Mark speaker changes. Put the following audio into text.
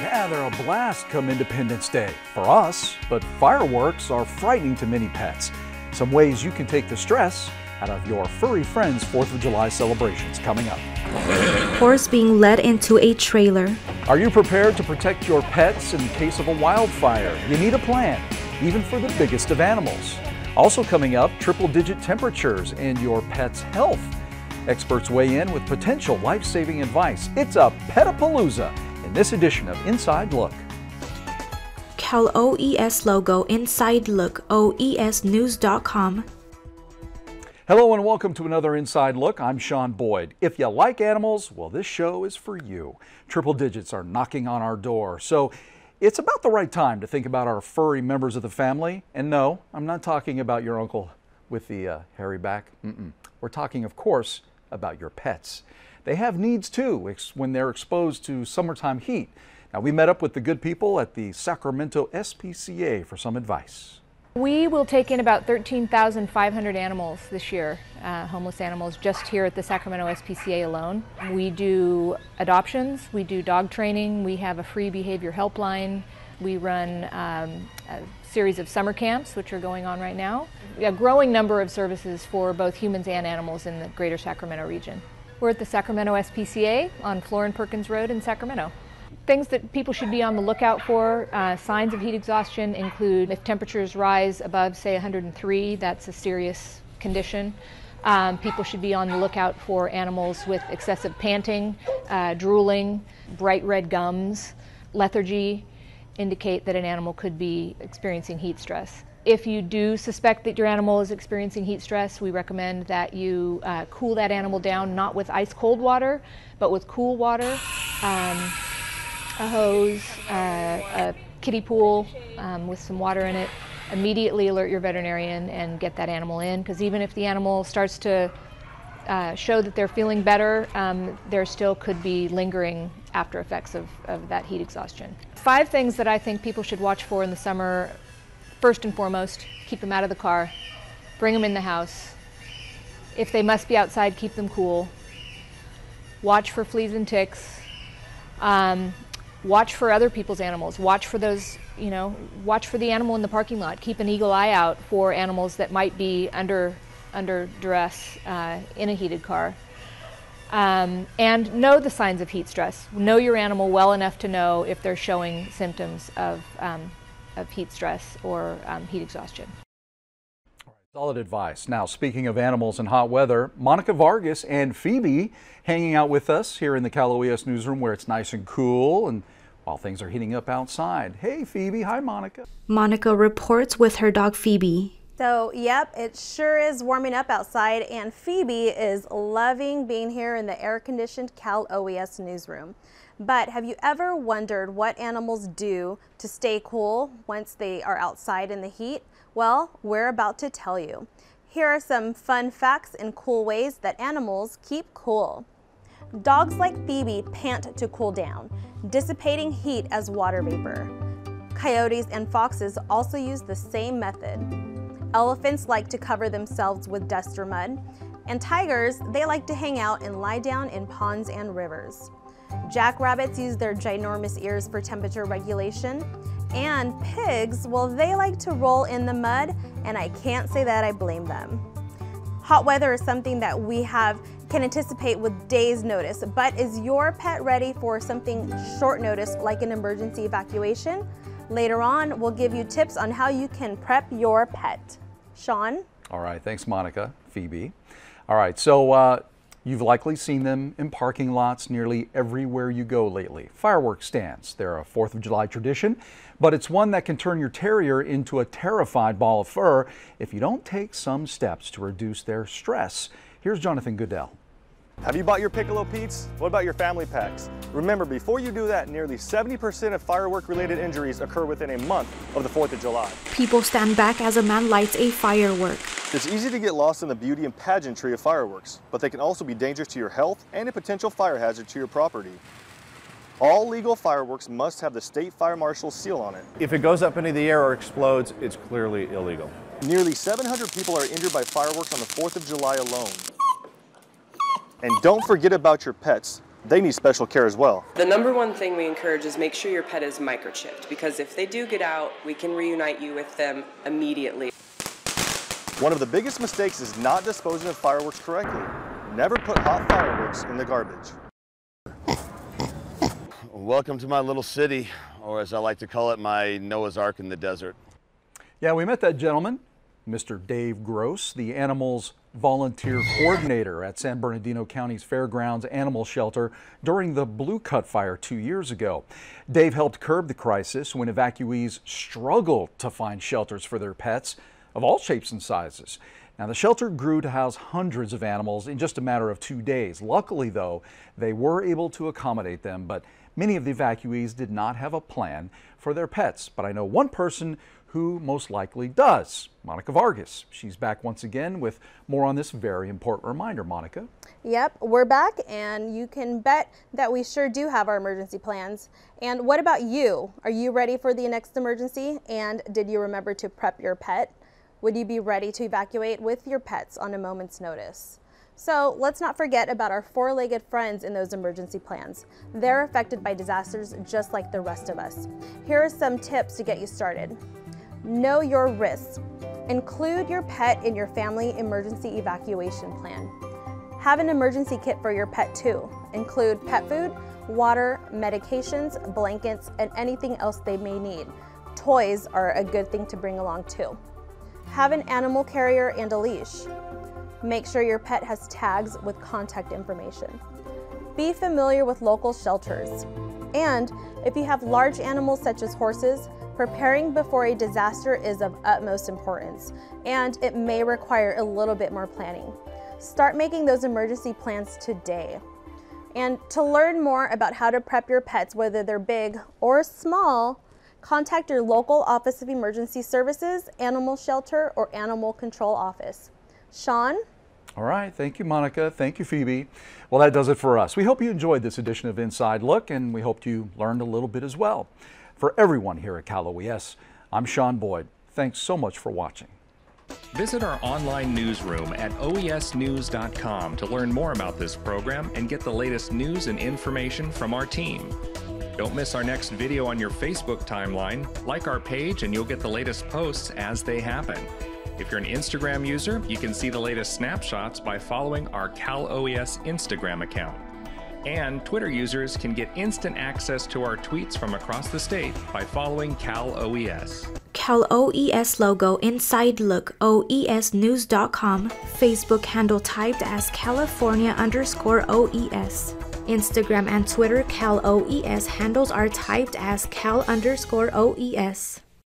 Speaker 1: Yeah, they're a blast come Independence Day for us, but fireworks are frightening to many pets. Some ways you can take the stress out of your furry friends' 4th of July celebrations coming up.
Speaker 2: Horse being led into a trailer.
Speaker 1: Are you prepared to protect your pets in case of a wildfire? You need a plan, even for the biggest of animals. Also coming up, triple-digit temperatures and your pet's health. Experts weigh in with potential life-saving advice. It's a petapalooza in this edition of Inside Look.
Speaker 2: Cal OES logo Inside Look, oesnews.com.
Speaker 1: Hello and welcome to another Inside Look. I'm Sean Boyd. If you like animals, well, this show is for you. Triple digits are knocking on our door, so it's about the right time to think about our furry members of the family. And no, I'm not talking about your uncle with the hairy back. We're talking, of course, about your pets. They have needs too when they're exposed to summertime heat. Now, we met up with the good people at the Sacramento SPCA for some advice.
Speaker 3: We will take in about 13,500 animals this year, homeless animals, just here at the Sacramento SPCA alone. We do adoptions, we do dog training, we have a free behavior helpline, we run a series of summer camps, which are going on right now. A growing number of services for both humans and animals in the greater Sacramento region. We're at the Sacramento SPCA on Florin Perkins Road in Sacramento. Things that people should be on the lookout for, signs of heat exhaustion include if temperatures rise above, say, 103, that's a serious condition. People should be on the lookout for animals with excessive panting, drooling, bright red gums. Lethargy indicate that an animal could be experiencing heat stress. If you do suspect that your animal is experiencing heat stress, we recommend that you cool that animal down, not with ice cold water, but with cool water. A hose, a kiddie pool with some water in it. Immediately alert your veterinarian and get that animal in, because even if the animal starts to show that they're feeling better, there still could be lingering after effects of that heat exhaustion. 5 things that I think people should watch for in the summer. First and foremost, keep them out of the car, bring them in the house. If they must be outside, keep them cool. Watch for fleas and ticks. Watch for other people's animals. Watch for those, watch for the animal in the parking lot. Keep an eagle eye out for animals that might be under duress in a heated car. And know the signs of heat stress. Know your animal well enough to know if they're showing symptoms of heat stress or heat exhaustion.
Speaker 1: Solid advice. Now, speaking of animals and hot weather, Monica Vargas and Phoebe hanging out with us here in the Cal OES newsroom where it's nice and cool and while things are heating up outside. Hey, Phoebe. Hi, Monica.
Speaker 2: Monica reports with her dog Phoebe.
Speaker 4: So, yep, it sure is warming up outside, and Phoebe is loving being here in the air-conditioned Cal OES newsroom. But have you ever wondered what animals do to stay cool once they are outside in the heat? Well, we're about to tell you. Here are some fun facts and cool ways that animals keep cool. Dogs like Phoebe pant to cool down, dissipating heat as water vapor. Coyotes and foxes also use the same method. Elephants like to cover themselves with dust or mud. And tigers, they like to hang out and lie down in ponds and rivers. Jackrabbits use their ginormous ears for temperature regulation. And pigs, well, they like to roll in the mud, and I can't say that I blame them. Hot weather is something that we can anticipate with days' notice, but is your pet ready for something short notice like an emergency evacuation? Later on, we'll give you tips on how you can prep your pet. Sean?
Speaker 1: All right, thanks, Monica. Phoebe. All right, so you've likely seen them in parking lots nearly everywhere you go lately. Fireworks stands. They're a 4th of July tradition, but it's one that can turn your terrier into a terrified ball of fur if you don't take some steps to reduce their stress. Here's Jonathan Goodell.
Speaker 5: Have you bought your Piccolo Pete's? What about your family packs? Remember, before you do that, nearly 70% of firework-related injuries occur within a month of the 4th of July.
Speaker 2: People stand back as a man lights a firework.
Speaker 5: It's easy to get lost in the beauty and pageantry of fireworks, but they can also be dangerous to your health and a potential fire hazard to your property. All legal fireworks must have the state fire marshal's seal on it.
Speaker 6: If it goes up into the air or explodes, it's clearly illegal.
Speaker 5: Nearly 700 people are injured by fireworks on the 4th of July alone. And don't forget about your pets. they need special care as well.
Speaker 7: The number one thing we encourage is make sure your pet is microchipped, because if they do get out, we can reunite you with them immediately.
Speaker 5: One of the biggest mistakes is not disposing of fireworks correctly. Never put hot fireworks in the garbage.
Speaker 8: Welcome to my little city, or as I like to call it, my Noah's Ark in the desert.
Speaker 1: Yeah, we met that gentleman, Mr. Dave Gross, the animals volunteer coordinator at San Bernardino County's Fairgrounds Animal Shelter during the Blue Cut fire 2 years ago. Dave helped curb the crisis when evacuees struggled to find shelters for their pets of all shapes and sizes. Now, the shelter grew to house hundreds of animals in just a matter of 2 days. Luckily, though, they were able to accommodate them, but many of the evacuees did not have a plan for their pets. But I know one person who most likely does, Monica Vargas. She's back once again with more on this very important reminder. Monica?
Speaker 4: Yep, we're back, and you can bet that we sure do have our emergency plans. And what about you? Are you ready for the next emergency? And did you remember to prep your pet? Would you be ready to evacuate with your pets on a moment's notice? So let's not forget about our four-legged friends in those emergency plans. They're affected by disasters just like the rest of us. Here are some tips to get you started. Know your risks. Include your pet in your family emergency evacuation plan. Have an emergency kit for your pet too. Include pet food, water, medications, blankets, and anything else they may need. Toys are a good thing to bring along too. Have an animal carrier and a leash. Make sure your pet has tags with contact information. Be familiar with local shelters. And if you have large animals such as horses, preparing before a disaster is of utmost importance, and it may require a little bit more planning. Start making those emergency plans today. And to learn more about how to prep your pets, whether they're big or small, contact your local Office of Emergency Services, Animal Shelter, or Animal Control Office. Sean?
Speaker 1: All right, thank you, Monica. Thank you, Phoebe. Well, that does it for us. We hope you enjoyed this edition of Inside Look, and we hope you learned a little bit as well. For everyone here at Cal OES, I'm Sean Boyd. Thanks so much for watching.
Speaker 9: Visit our online newsroom at oesnews.com to learn more about this program and get the latest news and information from our team. Don't miss our next video on your Facebook timeline. Like our page and you'll get the latest posts as they happen. If you're an Instagram user, you can see the latest snapshots by following our Cal OES Instagram account. And Twitter users can get instant access to our tweets from across the state by following Cal OES.
Speaker 2: Cal OES logo inside look oesnews.com, Facebook handle typed as California_OES. Instagram and Twitter Cal OES handles are typed as Cal_OES.